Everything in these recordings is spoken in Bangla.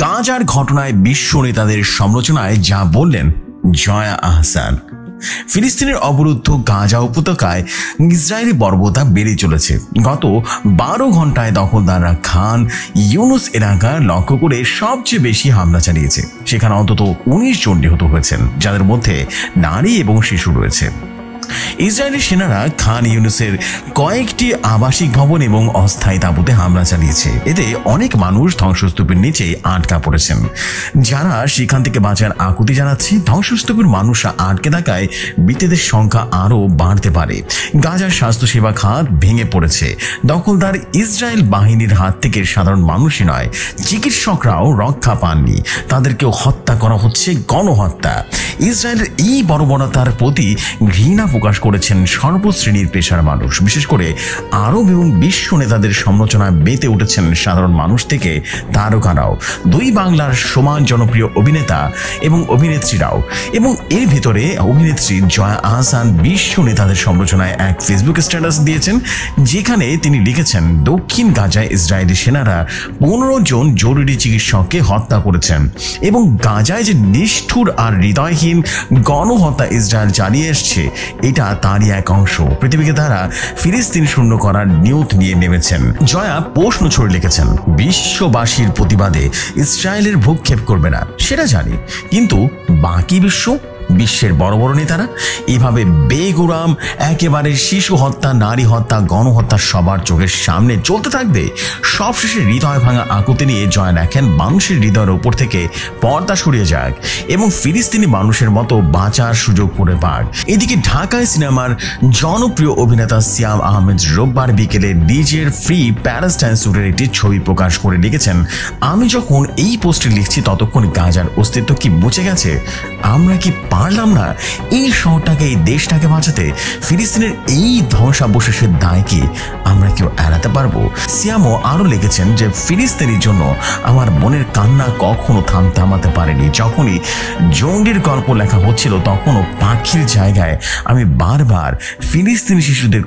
গাজার ঘটনায় বিশ্ব নেতাদের সমালোচনায় যা বললেন জয়া আহসান। ফিলিস্তিনের অবরুদ্ধ গাজা উপত্যকায় ইসরায়েলি বর্বরতা বেড়ে চলেছে। গত 12 ঘন্টায় দখলদাররা খান ইউনুস এলাকা লক্ষ্য করে সবচেয়ে বেশি হামলা চালিয়েছে। সেখানে অন্তত 19 জন নিহত হয়েছেন, যাদের মধ্যে নারী এবং শিশু রয়েছে। ইসরায়েলি সেনারা খান ইউনুসের কয়েকটি আবাসিক ভবন এবং অস্থায়ী তাঁবুতে হামলা চালিয়েছে। এতে অনেক মানুষ ধ্বংসস্তূপের নিচে আটকা পড়েছেন। যারা সেখান থেকে বাঁচার আকুতি জানাচ্ছে, ধ্বংসস্তূপের মানুষরা আটকে থাকায় মৃতদের সংখ্যা আরও বাড়তে পারে। গাজার স্বাস্থ্যসেবা খাত ভেঙে পড়েছে। দখলদার ইসরায়েল বাহিনীর হাত থেকে সাধারণ মানুষই নয়, চিকিৎসকরাও রক্ষা পাননি। তাদেরকেও হত্যা করা হচ্ছে, গণহত্যা। ইসরায়েলের এই বর্বরতার প্রতি ঘৃণা প্রকাশ করেছেন সর্বশ্রেণীর পেশার মানুষ। বিশেষ করে আরব এবং বিশ্ব নেতাদের সমালোচনায় মেতে উঠেছেন সাধারণ মানুষ থেকে তারকারাও, দুই বাংলার সমান জনপ্রিয় অভিনেতা এবং অভিনেত্রীরাও। এবং এর ভিতরে অভিনেত্রী জয়া আহসান বিশ্ব নেতাদের সমালোচনায় এক ফেসবুক স্ট্যাটাস দিয়েছেন, যেখানে তিনি লিখেছেন, দক্ষিণ গাজায় ইসরায়েলি সেনারা 15 জন জরুরি চিকিৎসককে হত্যা করেছেন এবং গাজায় যে নিষ্ঠুর আর হৃদয়হীন গণহত্যা ইসরায়েল চালিয়ে এসছে, এটা তারই এক অংশ। পৃথিবীকে তারা ফিলিস্তিন শূন্য করার নিয়ত নিয়ে নেমেছেন। জয়া প্রশ্ন ছড়ে লিখেছেন, বিশ্ববাসীর প্রতিবাদে ইসরায়েলের ভূক্ষেপ করবে না সেটা জানি, কিন্তু বাকি বিশ্বের বড় বড় নেতারা এভাবে বেগুরাম একেবারে শিশু হত্যা, নারী হত্যা, গণহত্যা সবার চোখের সামনে চলতে থাকবে। সবশেষে হৃদয় ভাঙা আকুতি নিয়ে জয়া দেখেন, মানুষের হৃদয়ের উপর থেকে পর্দা সরিয়ে যাক এবং ফিলিস্তিনি মানুষের মতো বাঁচার সুযোগ করে পাক। এদিকে ঢাকায় সিনেমার জনপ্রিয় অভিনেতা সিয়াম আহমেদ রোববার বিকেলে নিজের ফ্রি প্যালেস্টাইন স্যুটের একটি ছবি প্রকাশ করে লিখেছেন, আমি যখন এই পোস্টে লিখছি ততক্ষণ গাজার অস্তিত্ব কি মুছে গেছে? আমরা কি পারলাম না এই শহরটাকে, এই দেশটাকে বাঁচাতে? ফিলিস্তিনের এই ধ্বংসাবশেষের দায় কি আমরা কেউ এড়াতে পারবো? সিয়ামও আরো লিখেছেন যে, ফিলিস্তিনের জন্য আমার বোনের কান্না কখনো থামাতে পারেনি। যখনই জঙ্গির গল্প লেখা হচ্ছিল, তখনও পাখির জায়গায় আমি বারবার ফিলিস্তিনি শিশুদের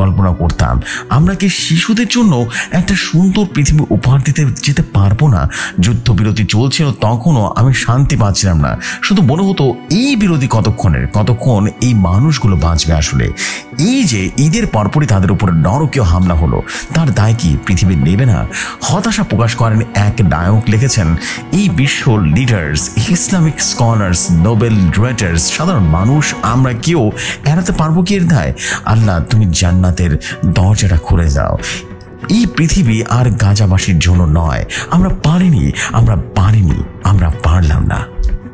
কল্পনা করতাম। আমরা কি শিশুদের জন্য একটা সুন্দর পৃথিবী উপহার দিতে যেতে পারবো না? যুদ্ধবিরতি চলছিল, তখনও আমি শান্তি পাচ্ছিলাম না। শুধু মনে হতো এই বিরোধী কতক্ষণ এই মানুষগুলো বাঁচবে আসলে? এই যে ঈদের পরপরই তাদের উপর নরকীয় হামলা হলো, তার দায় কি পৃথিবী নেবে না? হতাশা প্রকাশ করেন এক নায়ক, লিখেছেন, এই বিশ্ব leaders, Islamic scholars, Nobel writers, সাধারণ মানুষ, আমরা কেউ এড়াতে পারবো কি এর দায়? আল্লাহ, তুমি জান্নাতের দরজাটা খুলে যাও। এই পৃথিবী আর গাজাবাসীর জন্য নয়। আমরা পারিনি।